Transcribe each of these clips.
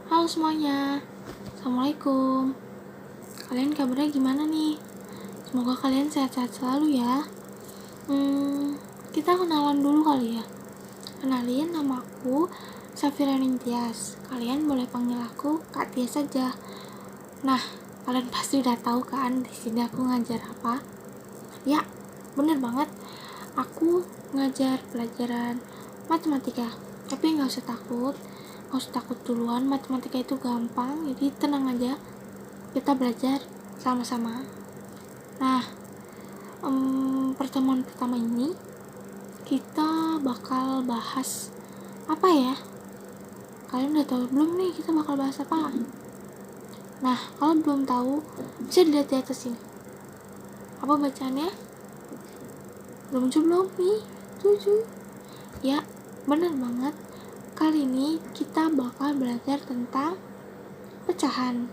Halo semuanya, Assalamualaikum. Kalian kabarnya gimana nih? Semoga kalian sehat-sehat selalu ya. Kita kenalan dulu kali ya. Kenalin, nama aku Safira Ningtyas. Kalian boleh panggil aku Kak Tias saja. Nah, kalian pasti udah tahu kan di sini aku ngajar apa? Ya, bener banget. Aku ngajar pelajaran matematika. Tapi nggak usah takut. Nggak usah takut duluan, matematika itu gampang, jadi tenang aja, kita belajar sama-sama. Nah, pertemuan pertama ini kita bakal bahas apa ya? Kalian udah tahu belum nih kita bakal bahas apa? Nah, kalau belum tahu, bisa dilihat di atas sini. Apa bacaannya? Belum belum nih? Tujuh. Ya, bener banget. Kali ini kita bakal belajar tentang pecahan.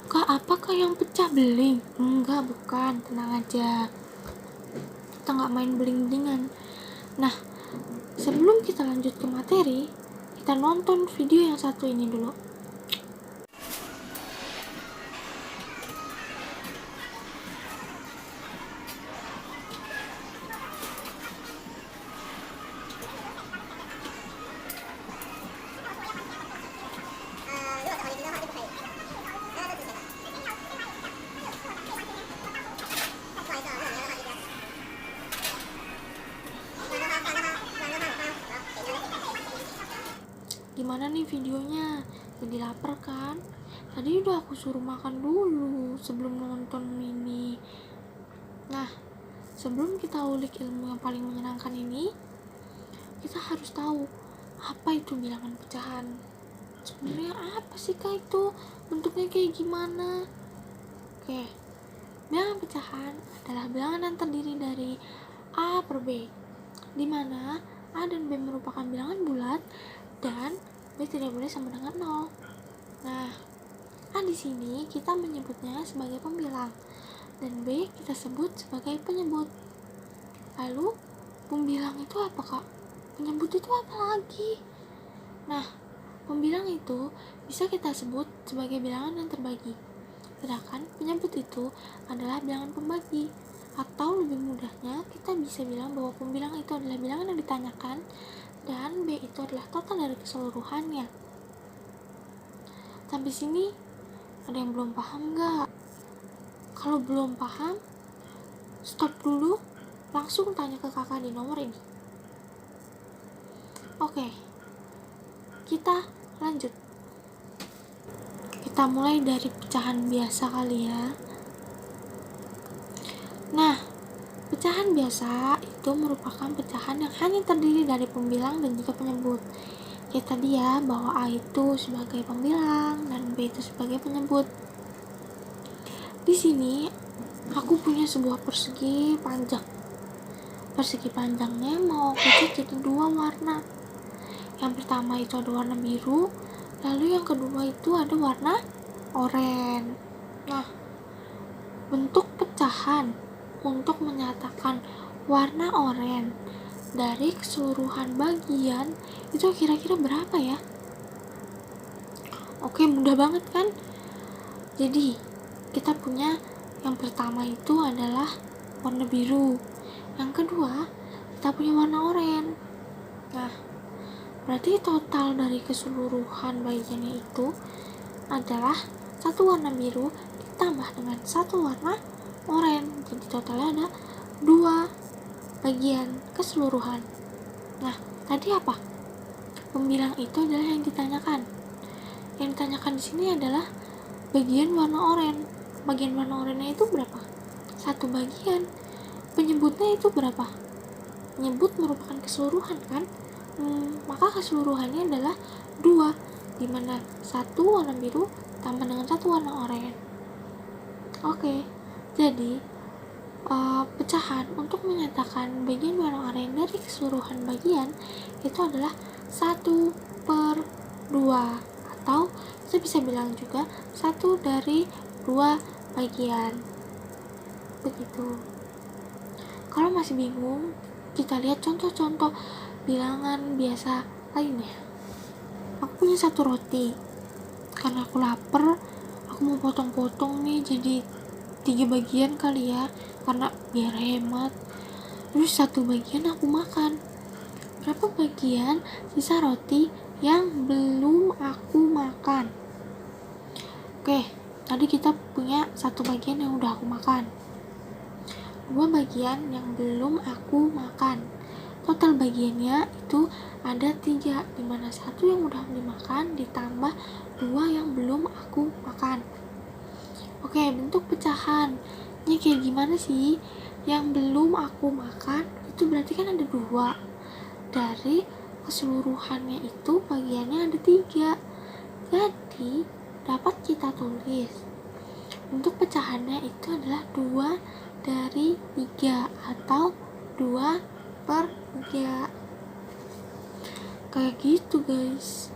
Kak, apakah yang pecah beling? Enggak, bukan. Tenang aja. Kita nggak main beling-belingan. Nah, sebelum kita lanjut ke materi, kita nonton video yang satu ini dulu. Gimana nih videonya? Jadi lapar kan? Tadi udah aku suruh makan dulu sebelum nonton ini. Nah, sebelum kita ulik ilmu yang paling menyenangkan ini, kita harus tahu apa itu bilangan pecahan. Sebenarnya apa sih Kak itu? Bentuknya kayak gimana? Oke, bilangan pecahan adalah bilangan yang terdiri dari A per B, di mana A dan B merupakan bilangan bulat dan B tidak boleh sama dengan 0. Nah, A di sini kita menyebutnya sebagai pembilang dan B kita sebut sebagai penyebut. Lalu, pembilang itu apa Kak? Penyebut itu apa lagi? Nah, pembilang itu bisa kita sebut sebagai bilangan yang terbagi. Sedangkan penyebut itu adalah bilangan pembagi. Atau lebih mudahnya, kita bisa bilang bahwa pembilang itu adalah bilangan yang ditanyakan dan B itu adalah total dari keseluruhannya. Sampai sini ada yang belum paham nggak? Kalau belum paham, stop dulu, langsung tanya ke kakak di nomor ini. Oke, kita lanjut. Kita mulai dari pecahan biasa kali ya. Nah, pecahan biasa itu merupakan pecahan yang hanya terdiri dari pembilang dan juga penyebut. Kayak tadi ya, bahwa A itu sebagai pembilang dan B itu sebagai penyebut. Di sini aku punya sebuah persegi panjang. Persegi panjangnya mau aku cat jadi 2 warna. Yang pertama itu ada warna biru, lalu yang kedua itu ada warna oranye. Nah, bentuk pecahan untuk menyatakan warna oranye dari keseluruhan bagian itu kira-kira berapa ya? Oke, mudah banget kan? Jadi, kita punya yang pertama itu adalah warna biru. Yang kedua, kita punya warna oranye. Nah, berarti total dari keseluruhan bagiannya itu adalah satu warna biru ditambah dengan satu warna oranye. Jadi totalnya ada 2 bagian keseluruhan. Nah, tadi apa? Pembilang itu adalah yang ditanyakan. Yang ditanyakan di sini adalah bagian warna oranye. Bagian warna oranye itu berapa? 1 bagian. Penyebutnya itu berapa? Penyebut merupakan keseluruhan kan? Maka keseluruhannya adalah 2, dimana 1 warna biru tambah dengan 1 warna oranye. Oke, jadi pecahan untuk menyatakan bagian warna oranye dari keseluruhan bagian itu adalah 1 per 2, atau kita bisa bilang juga 1 dari 2 bagian. Begitu. Kalau masih bingung, kita lihat contoh-contoh bilangan biasa lainnya. Oke. punya satu roti. Karena aku lapar, aku mau potong-potong nih jadi 3 bagian kali ya, karena biar hemat. Terus satu bagian aku makan. Berapa bagian sisa roti yang belum aku makan? Oke, tadi kita punya satu bagian yang udah aku makan, 2 bagian yang belum aku makan. Total bagiannya itu ada 3, dimana satu yang udah dimakan ditambah 2 yang belum aku makan. Oke, bentuk pecahannya kayak gimana sih? Yang belum aku makan itu berarti kan ada 2. Dari keseluruhannya itu bagiannya ada 3. Jadi dapat kita tulis bentuk pecahannya itu adalah 2 dari 3 atau 2/3. Kayak gitu guys.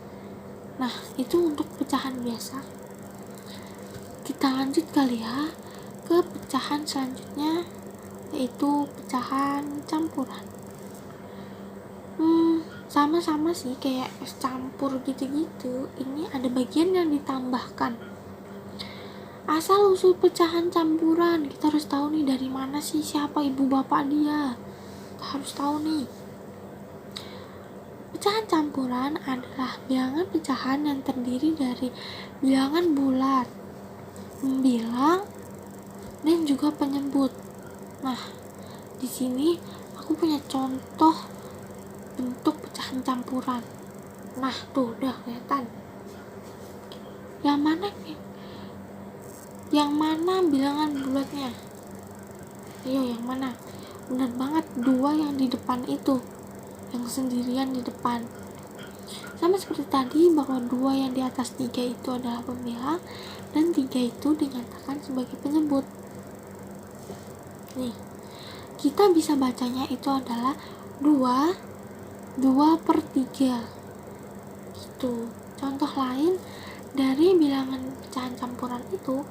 Nah, itu untuk pecahan biasa. Kita lanjut kali ya ke pecahan selanjutnya, yaitu pecahan campuran. Sama-sama sih kayak es campur gitu-gitu. Ini ada bagian yang ditambahkan. Asal usul pecahan campuran, kita harus tahu nih dari mana sih, siapa ibu bapak dia. Kita harus tahu nih. Pecahan campuran adalah bilangan pecahan yang terdiri dari bilangan bulat, membilang, dan juga penyebut. Nah, di sini aku punya contoh bentuk pecahan campuran. Nah, tuh udah kelihatan. Yang mana bilangan bulatnya? Ayo, yang mana? Benar banget, 2 yang di depan itu, yang sendirian di depan. Sama seperti tadi bahwa 2 yang di atas 3 itu adalah pembilang dan 3 itu dinyatakan sebagai penyebut. Nih, kita bisa bacanya itu adalah 2/3 gitu. Contoh lain dari bilangan pecahan campuran itu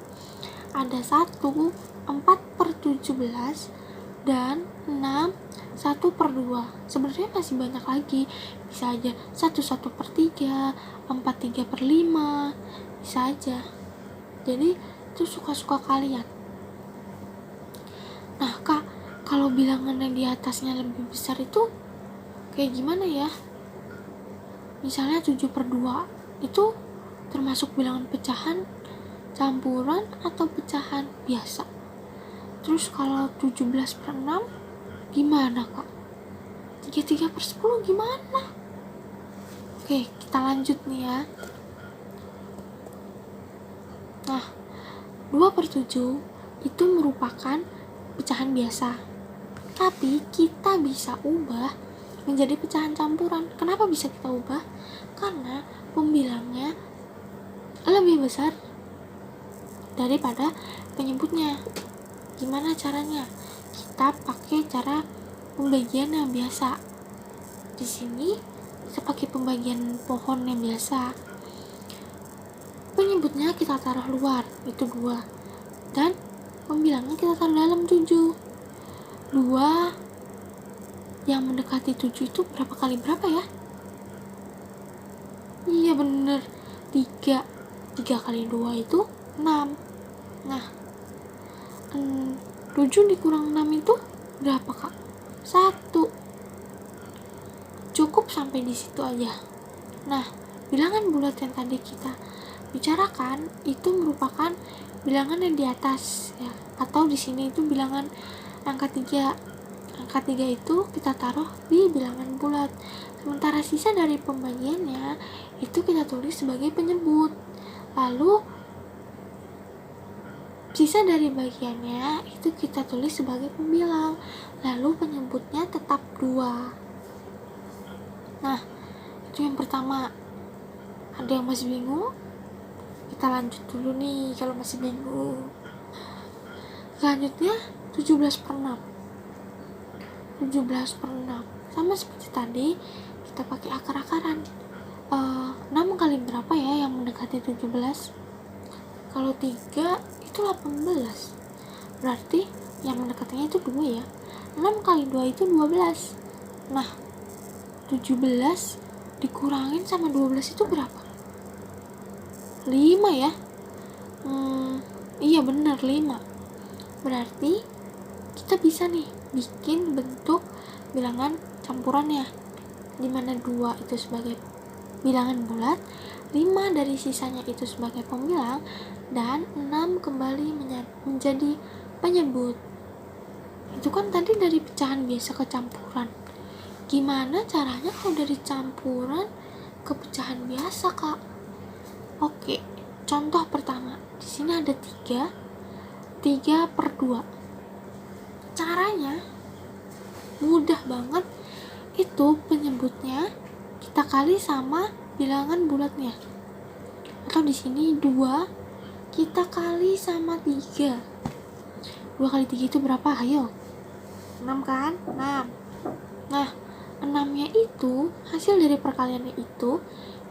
ada 1 4/17 dan 6 1/2. Sebenarnya masih banyak lagi, bisa aja 1/1/3, 4 3/5, bisa aja. Jadi itu suka-suka kalian. Nah kak, kalau bilangan yang di atasnya lebih besar itu kayak gimana ya? Misalnya 7/2 itu termasuk bilangan pecahan campuran atau pecahan biasa? Terus kalau 17/6 gimana kak? 33/10 gimana? Oke, kita lanjut nih ya. Nah, 2/7 itu merupakan pecahan biasa, tapi kita bisa ubah menjadi pecahan campuran. Kenapa bisa kita ubah? Karena pembilangnya lebih besar daripada penyebutnya. Gimana caranya? Kita pakai cara pembagian yang biasa. Di sini kita pakai pembagian pohon yang biasa. Penyebutnya kita taruh luar, itu 2. Dan pembilangnya kita taruh dalam 7. 2 yang mendekati 7 itu berapa kali berapa ya? Iya bener, 3 kali 2 itu 6. Nah, 7 dikurang 6 itu berapa kak? 1. Cukup sampai di situ aja. Nah, bilangan bulat yang tadi kita bicarakan itu merupakan bilangan yang di atas ya, atau di sini itu bilangan angka 3. Angka 3 itu kita taruh di bilangan bulat. Sementara sisa dari pembagiannya itu kita tulis sebagai penyebut. Lalu sisa dari bagiannya itu kita tulis sebagai pembilang. Lalu penyebutnya tetap 2. Nah, itu yang pertama. Ada yang masih bingung? Kita lanjut dulu nih kalau masih bingung. Selanjutnya 17/6. 17/6 sama seperti tadi, kita pakai akar-akaran. 6 kali berapa ya yang mendekati 17? Kalau 3 itu 18. Berarti yang mendekatinya itu 2 ya. 6 kali 2 itu 12. Nah, 17 dikurangin sama 12 itu berapa? 5 ya? Iya bener 5. Berarti kita bisa nih bikin bentuk bilangan campurannya, dimana 2 itu sebagai bilangan bulat, 5 dari sisanya itu sebagai pembilang, dan 6 kembali menjadi penyebut. Itu kan tadi dari pecahan biasa ke campuran. Gimana caranya kalau dari campuran ke pecahan biasa, Kak? Oke, contoh pertama. Di sini ada 3/2. Caranya mudah banget. Itu penyebutnya kita kali sama bilangan bulatnya. Atau di sini 2 kita kali sama 3. 2 kali 3 itu berapa? Ayo. 6 kan? 6. Nah, 6-nya itu, hasil dari perkaliannya itu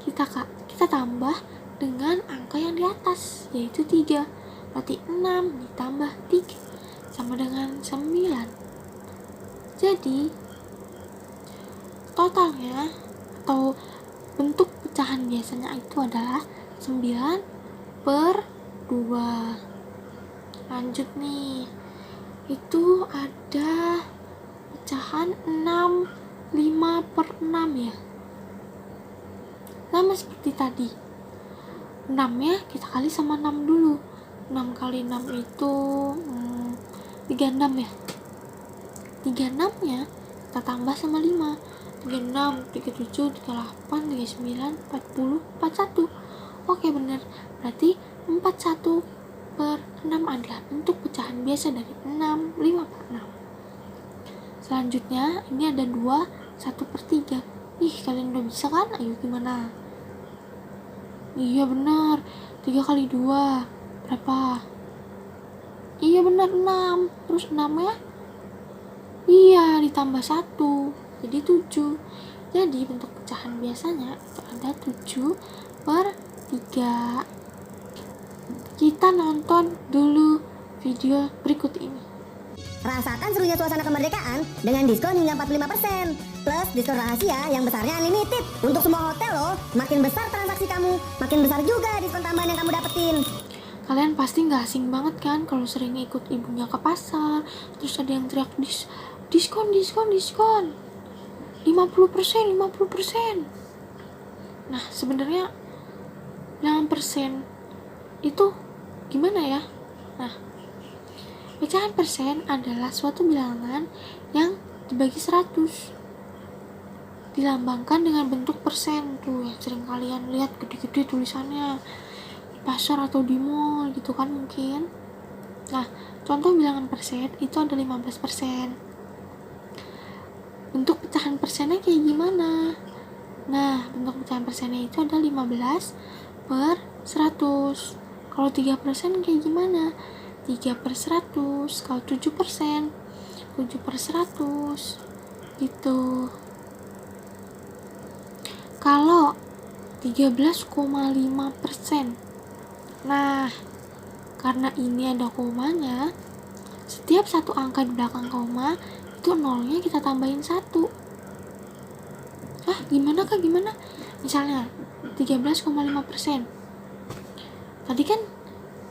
kita tambah dengan angka yang di atas, yaitu 3. Berarti 6 ditambah 3 sama dengan 9. Jadi, totalnya atau bentuk pecahan biasanya itu adalah 9/2. Lanjut nih. Itu ada pecahan 5/6 ya. Sama seperti tadi. 6-nya kita kali sama 6 dulu. 6 kali 6 itu 36 ya. 36-nya kita tambah sama 5. 36, 37, 38, 39, 40, 41. Oke bener. Berarti 41/6 adalah bentuk pecahan biasa dari 6, 5/6. Selanjutnya ini ada 2, 1/3. Ih, kalian udah bisa kan? Ayo gimana? Iya benar. 3 kali 2 berapa? Iya benar 6. Terus 6-nya iya ditambah 1 jadi 7. Jadi bentuk pecahan biasanya itu ada 7/3. Kita nonton dulu video berikut ini. Rasakan serunya suasana kemerdekaan dengan diskon hingga 45%. Plus diskon rahasia yang besarnya unlimited. Untuk semua hotel loh. Makin besar transaksi kamu, makin besar juga diskon tambahan yang kamu dapetin. Kalian pasti gak asing banget kan kalau sering ikut ibunya ke pasar, terus ada yang teriak diskon 50%. Nah sebenarnya bilangan persen itu gimana ya? Nah, pecahan persen adalah suatu bilangan yang dibagi 100. Dilambangkan dengan bentuk persen tuh yang sering kalian lihat gede-gede tulisannya di pasar atau di mall gitu kan mungkin. Nah, contoh bilangan persen itu ada 15%. Bentuk pecahan persennya kayak gimana? Nah, bentuk pecahan persennya itu ada 15/100. Kalau 3% kayak gimana? 3/100. Kalau 7%, 7/100 gitu. Kalau 13,5%. Nah, karena ini ada komanya, setiap satu angka di belakang koma itu nolnya kita tambahin 1. Gimana Kak? Gimana? Misalnya 13,5%. Tadi kan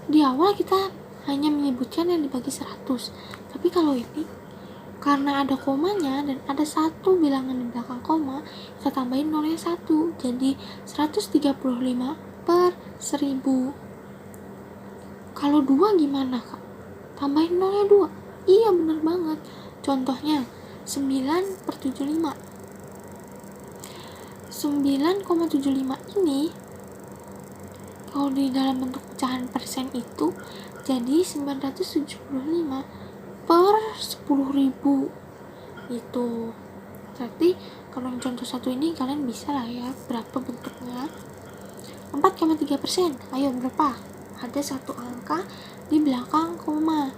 di awal kita hanya menyebutkan yang dibagi 100. Tapi kalau ini karena ada komanya dan ada satu bilangan di belakang koma, kita tambahin nolnya 1. Jadi 135/1000. Kalau 2 gimana Kak? Tambahin nolnya 2. Iya bener banget. Contohnya 9/75. 9,75 ini kalau di dalam bentuk pecahan persen itu jadi 975/10.000 itu. Berarti kalau yang contoh satu ini kalian bisa lah ya berapa bentuknya. 4,3%. Ayo berapa? Ada satu angka di belakang koma.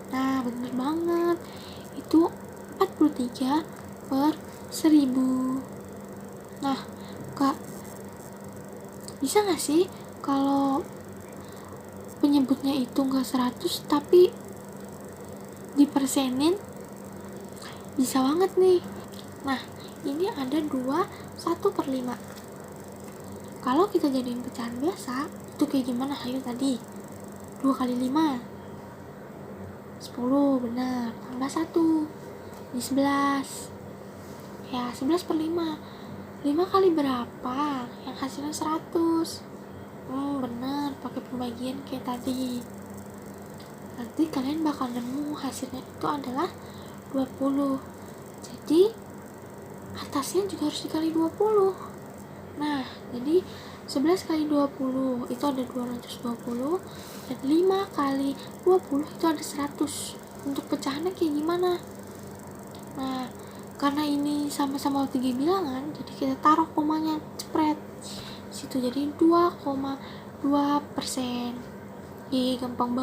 Nah bener banget, itu 43/1000. Nah Kak, bisa gak sih kalau penyebutnya itu gak 100 tapi dipersenin? Bisa banget nih. Nah ini ada 2 1/5. Kalau kita jadiin pecahan biasa, itu kayak gimana? Ayo tadi 2 kali 5 10, benar, tambah 1 di 11 ya, 11/5. 5 kali berapa? Yang hasilnya 100. Bener, pakai pembagian kayak tadi. Nanti kalian bakal nemu hasilnya itu adalah 20. Jadi atasnya juga harus dikali 20. Nah, jadi 11 kali 20 itu ada 220, dan 5 kali 20 itu ada 100. Untuk pecahannya kayak gimana? Nah, karena ini sama-sama 3 bilangan, jadi kita taruh komanya cepret situ, jadi 2,2%. Gampang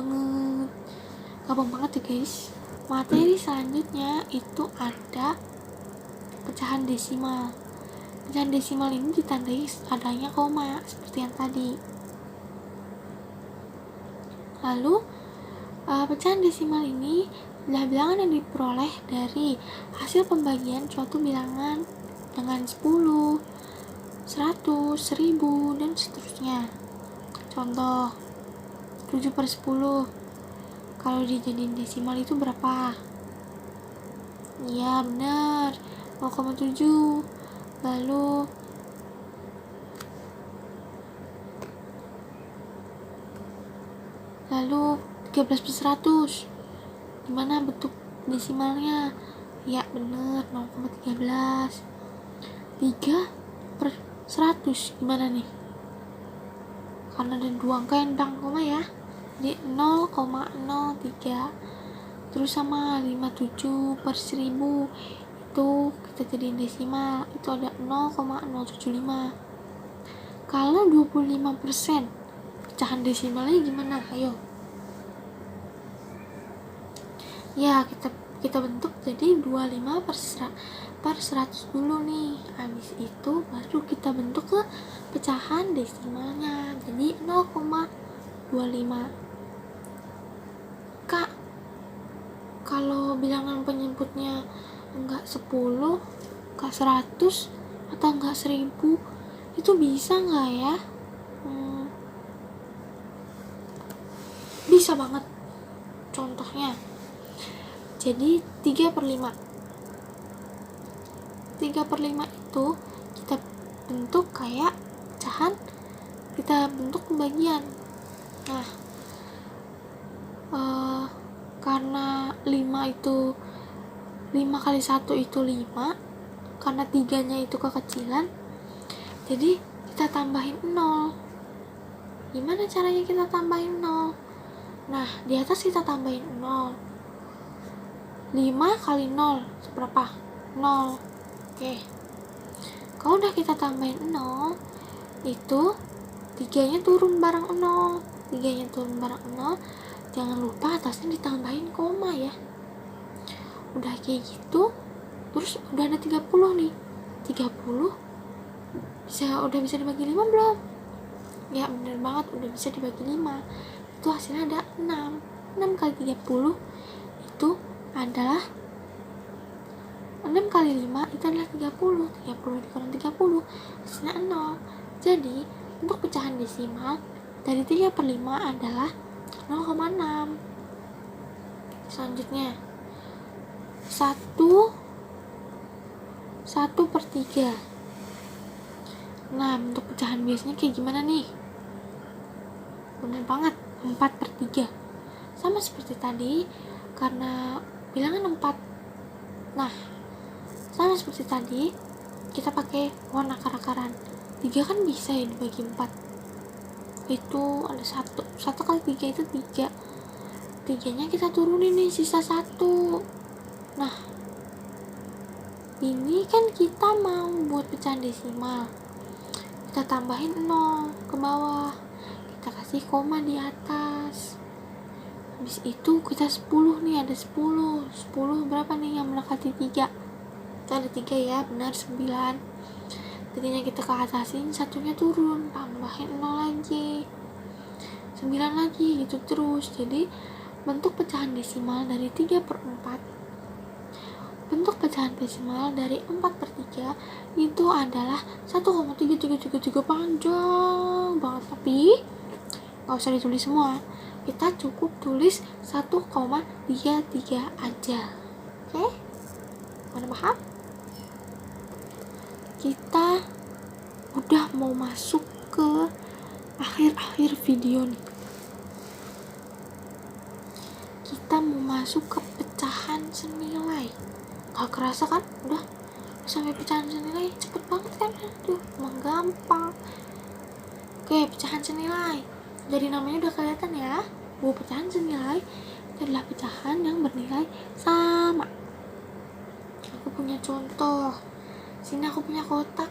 banget ya guys. Materi selanjutnya itu ada pecahan desimal. Pecahan desimal ini ditandai adanya koma seperti yang tadi. Lalu pecahan desimal ini adalah bilangan yang diperoleh dari hasil pembagian suatu bilangan dengan 10, 100, 1000, dan seterusnya. Contoh 7/10. Kalau dijadiin desimal itu berapa? Iya benar, 0,7. Lalu 13/100. Gimana bentuk desimalnya? Ya bener, 0,13. 3/100 gimana nih? Karena ada 2 angka yang belakang koma ya, jadi 0,03. Terus sama 57/1000 itu kita jadiin desimal, itu ada 0,075. Kalau 25% pecahan desimalnya gimana? Ayo. Ya, kita bentuk jadi 25/100 dulu nih. Habis itu baru kita bentuk ke pecahan desimalnya, jadi 0,25. Kak, kalau bilangan penyebutnya enggak 10, enggak 100, atau enggak 1000, itu bisa enggak ya? Bisa banget. Contohnya, jadi 3/5. 3/5 itu kita bentuk kayak pecahan, kita bentuk pembagian. Nah, karena 5 kali 1 itu 5, karena 3-nya itu kekecilan, jadi kita tambahin 0. Gimana caranya kita tambahin 0? Nah, di atas kita tambahin 0. 5 kali 0 berapa? 0. Oke. Kalau udah kita tambahin 0, itu 3-nya turun bareng 0. 3-nya turun bareng 0. Jangan lupa atasnya ditambahin koma ya. Udah kayak gitu, terus udah ada 30 nih. 30 udah bisa dibagi 5 belum? Ya bener banget, udah bisa dibagi 5. Itu hasilnya ada 6. 6 kali 30 itu adalah 6 kali 5 itu adalah 30. 30 dikurang 30 hasilnya 0. Jadi untuk pecahan desimal dari 3/5 adalah 0,6. Selanjutnya 1/3. Nah, bentuk pecahan biasanya kayak gimana nih? Bener banget, 4/3. Sama seperti tadi, karena bilangan 4. Nah, sama seperti tadi, kita pakai warna akar-akaran. 3 kan bisa ya dibagi 4. Itu ada 1 kali 3 itu 3. 3-nya kita turunin nih, sisa 1. Nah, ini kan kita mau buat pecahan desimal, kita tambahin 0 ke bawah, kita kasih koma di atas. Habis itu kita 10 nih, ada 10 berapa nih yang mendekati 3? Itu ada 3 ya, benar 9. Tadinya kita ke atasin, satunya turun, tambahin 0 lagi, 9 lagi, gitu terus. Jadi bentuk pecahan desimal dari 3/4 bentuk pecahan desimal dari 4/3 itu adalah 1,3333, panjang banget. Tapi nggak usah ditulis semua, kita cukup tulis 1,33 aja. Oke? Mana paham? Kita udah mau masuk ke akhir video nih. Kita mau masuk ke pecahan senilai. Gak kerasa kan? Udah sampai pecahan senilai, cepet banget kan? Aduh, emang gampang. Oke, pecahan senilai. Dari namanya udah kelihatan ya, bahwa pecahan senilai itu adalah pecahan yang bernilai sama. Aku punya contoh. Sini aku punya kotak.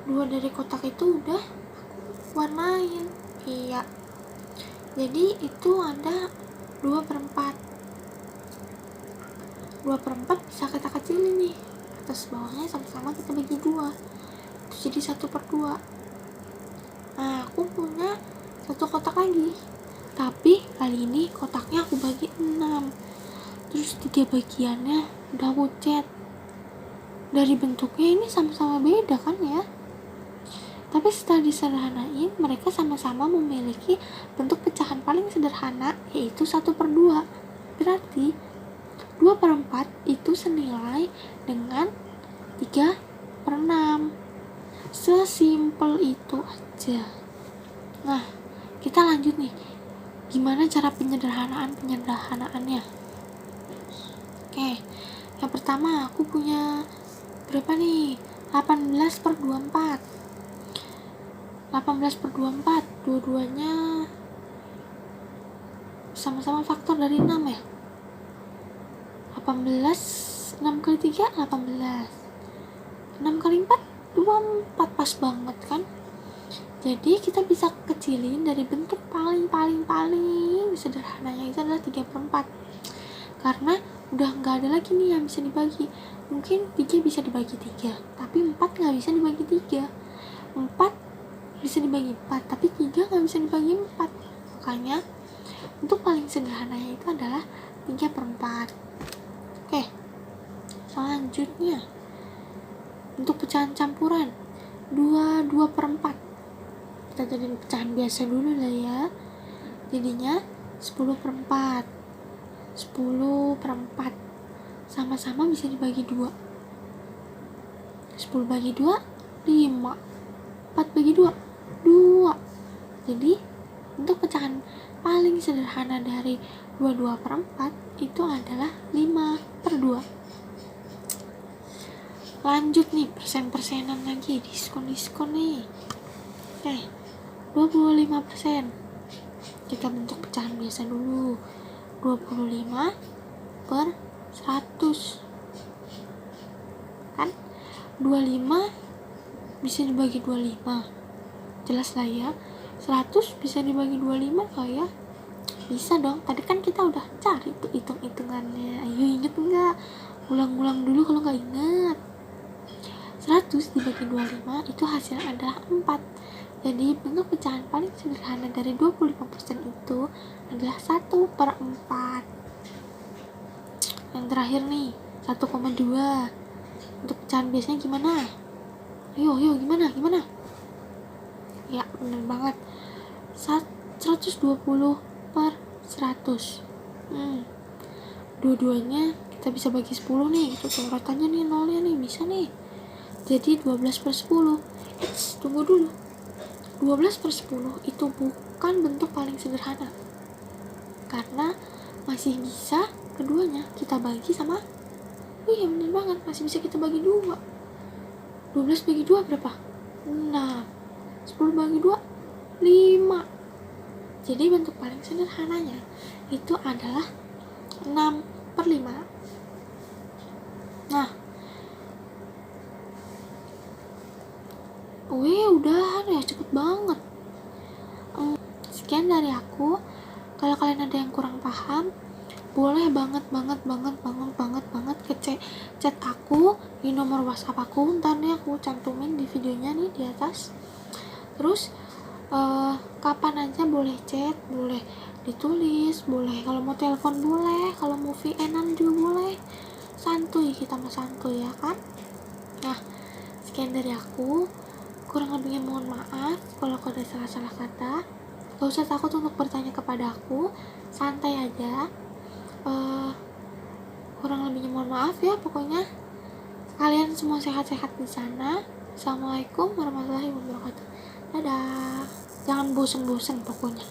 2 dari kotak itu udah aku warnain. Iya. Jadi itu ada 2/4. 2/4 bisa kita kecilin nih. Atas bawahnya sama-sama kita bagi 2. Itu jadi 1/2. Nah, aku punya satu kotak lagi. Tapi kali ini kotaknya aku bagi 6. Terus 3 bagiannya udah aku cat. Dari bentuknya ini sama-sama beda kan ya? Tapi setelah disederhanain, mereka sama-sama memiliki bentuk pecahan paling sederhana, yaitu 1/2. Berarti 2/4 itu senilai dengan 3/6. Sesimpel itu aja. Nah, kita lanjut nih. Gimana cara penyederhanaannya? Oke, yang pertama aku punya berapa nih? 18/24. 18/24, dua-duanya sama-sama faktor dari 6 ya. 18, 6 kali 3, 18. 6 kali 4, 24, pas banget kan? Jadi kita bisa kecilin dari bentuk paling sederhananya itu adalah 3/4. Karena udah nggak ada lagi nih yang bisa dibagi. Mungkin 3 bisa dibagi 3, tapi 4 nggak bisa dibagi 3. 4 bisa dibagi 4, tapi 3 nggak bisa dibagi 4. Makanya untuk paling sederhananya itu adalah 3/4. Oke, selanjutnya untuk pecahan campuran 2/4. Kita jadiin pecahan biasa dulu lah ya. Jadinya 10/4. 10/4 sama-sama bisa dibagi 2. 10 bagi 2, 5. 4 bagi 2, 2. Jadi untuk pecahan paling sederhana dari 2/4 itu adalah 5/2. Lanjut nih, persen-persenan lagi, diskon nih. Oke, 25%. Kita bentuk pecahan biasa dulu. 25/100. Kan 25 bisa dibagi 25. Jelas lah ya. 100 bisa dibagi 25 gak ya? Bisa dong. Tadi kan kita udah cari tuh hitung-hitungannya. Ayo inget enggak? Ulang-ulang dulu kalau gak inget. 100 dibagi 25 itu hasilnya adalah 4. Jadi bentuk pecahan paling sederhana dari 25% itu adalah 1/4. Yang terakhir nih, 1,2. Untuk pecahan biasanya gimana? Ayo gimana? Ya, bener banget. 120/100. Dua-duanya kita bisa bagi 10 nih. Itu coretannya nih, nolnya nih, bisa nih. Jadi 12/10. Tunggu dulu. 12/10 itu bukan bentuk paling sederhana. Karena masih bisa keduanya kita bagi sama. Iya bener banget, masih bisa kita bagi 2. 12 bagi 2 berapa? 6. 10 bagi 2, 5. Jadi bentuk paling sederhananya itu adalah 6/5. Nah, udah ya, cepet banget. Sekian dari aku. Kalau kalian ada yang kurang paham, boleh banget chat aku di nomor WhatsApp aku. Ntar nih aku cantumin di videonya nih di atas. Terus kapan aja boleh chat, boleh ditulis, boleh kalau mau telepon boleh, kalau mau VN-an juga boleh. santuy, kita mah santuy ya kan. Nah, sekian dari aku. Kurang lebihnya mohon maaf kalau ada salah-salah kata. Gak usah takut untuk bertanya kepada aku, santai aja. Kurang lebihnya mohon maaf ya pokoknya. Kalian semua sehat-sehat di sana. Assalamualaikum warahmatullahi wabarakatuh. Dadah. Jangan bosen-bosen pokoknya.